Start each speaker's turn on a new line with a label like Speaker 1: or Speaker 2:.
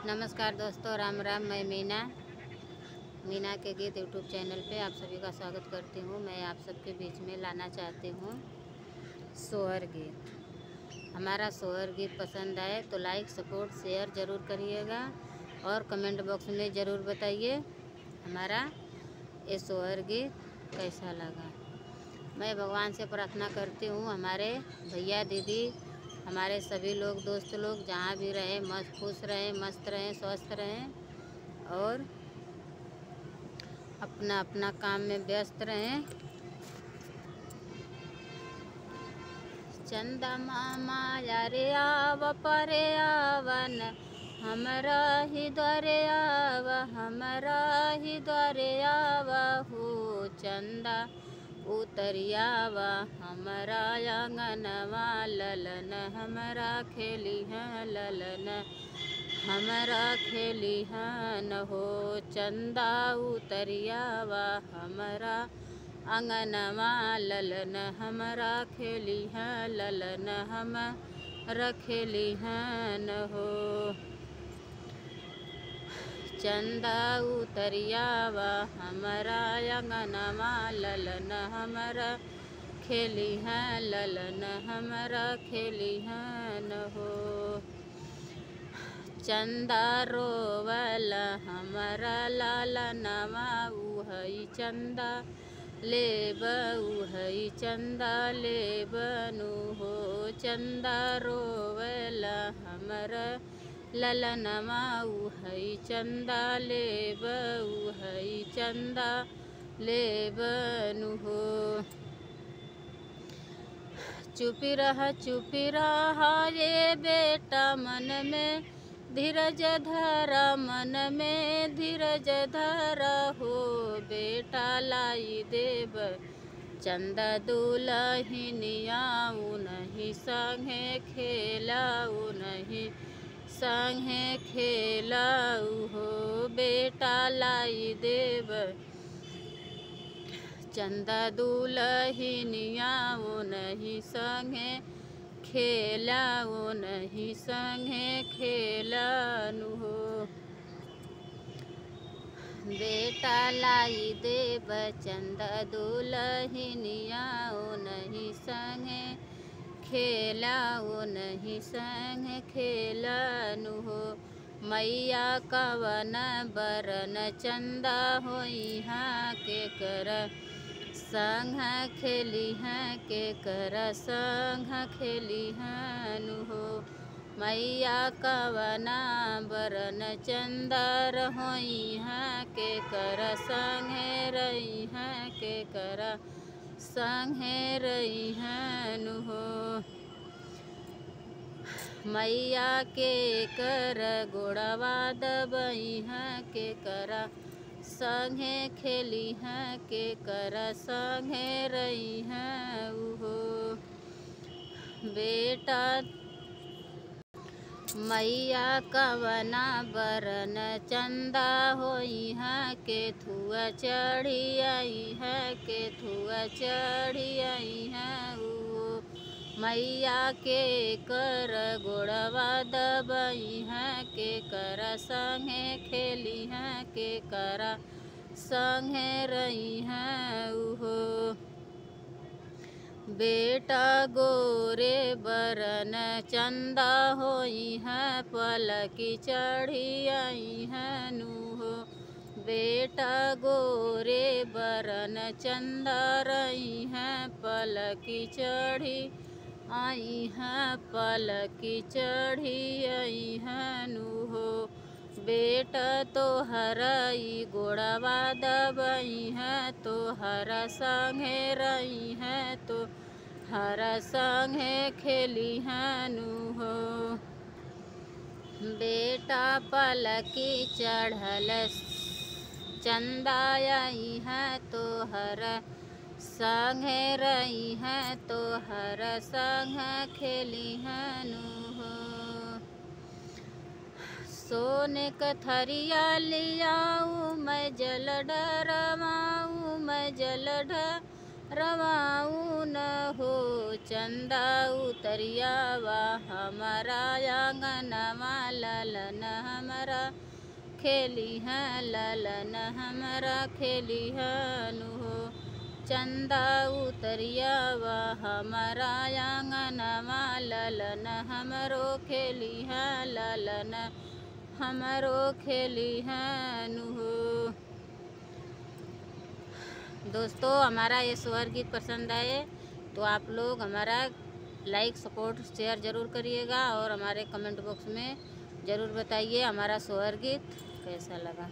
Speaker 1: नमस्कार दोस्तों, राम राम। मैं मीना के गीत यूट्यूब चैनल पे आप सभी का स्वागत करती हूँ। मैं आप सबके बीच में लाना चाहती हूँ सोहर गीत। हमारा सोहर गीत पसंद आए तो लाइक सपोर्ट शेयर ज़रूर करिएगा और कमेंट बॉक्स में ज़रूर बताइए हमारा ये सोहर गीत कैसा लगा। मैं भगवान से प्रार्थना करती हूँ हमारे भैया दीदी, हमारे सभी लोग, दोस्त लोग जहाँ भी रहें, मस्त खुश रहें, मस्त रहें, स्वस्थ रहें और अपना अपना काम में व्यस्त रहें। चंदा मामा यारे आव परे आवन, हमरा ही द्वारे आव, हमरा ही द्वारे आवा हो। चंदा उतरियावा हमरा आंगनवा, ललन हमरा खेली हैं, ललन हमरा खेली हन हो। चंदा उतरियावा हमरा आंगनवा, ललन हमरा खेली हैं, ललन हमरा खेली हन हो। चंदा उतरियावा हमरा आंगनवा, ललन हमरा खेली हैं, ललन हमरा खेली हन हो। चंदा रोवल हमरा लालनवा, उहई चंदा लेब, उहई चंदा लेबनु हो। चंदा रोवल हमरा ललनवा, उहई चंदा लेब, उहई चंदा लेबनु हो। चुपी रहा ये बेटा, मन में धीरज धरा, मन में धीरज धरा हो। बेटा लाई देव चंदा दुलहिनिया, उनहि संगे खेलाऊ, नहीं संगे खेलाऊ हो। बेटा लाई देव चंदा दुलहिनिया, उनहि संगे खेलाऊ, नहीं संगे खेलानु हो। बेटा लाई देव चंदा दुलहिनिया, उनहि संगे खेलाऊ, नहीं संगे खेलानु हो। मैया कवन बरन चंदा होई हाँ, के कर संग खेली हैं, के कर संग खेली हनु हो। मैया कवना बरन चंदा रहोई हैं, के कर संगे रही हैं, के कर संगे रही हनु हो। मैया के कर गोड़वा दबई हैं, के करा संगे खेली हैं, के कर संगे रही हैं उहो। बेटा मैया कवना बरन चंदा होई हैं, के थुआ चढ़ी आई हैं, के थुआ चढ़ी आई हैं उहो। मैया के कर गोड़वा दबई हैं, के कर संगे खेली हैं, के कर संगे रही हैं उहो। बेटा गोरे बरन चंदा होई हैं, पलकी चढ़ी आई हैं नुहो। बेटा गोरे बरन चंदा रही हैं, पलकी चढ़ी आई हैं, पलकी चढ़ी आई हैं नुहो। बेटा तो हरई गोड़वा दबई हैं, तो हर संगे रही हैं, तो हर संगे खेली हैं नुहो। बेटा पलकी चढ़ल चंदा आई हैं, तो हर संगे रही हैं, तो हर संग खेली हैं नुहो। सोने कथरिया लियाऊँ मैं जल ढरवाऊँ, मैं जल रवाऊ न हो चंदा उतरिया वा हमारा आंगनवा ललन हमारा खेली है ललन हमारा खेली है नु हो चंदा उतरिया वा हमारा आंगनवा ललन हमरो खेली है ललन हमरो खेली है नु हो। दोस्तों हमारा ये सोहर गीत पसंद आए तो आप लोग हमारा लाइक सपोर्ट शेयर ज़रूर करिएगा और हमारे कमेंट बॉक्स में ज़रूर बताइए हमारा सोहर गीत कैसा लगा।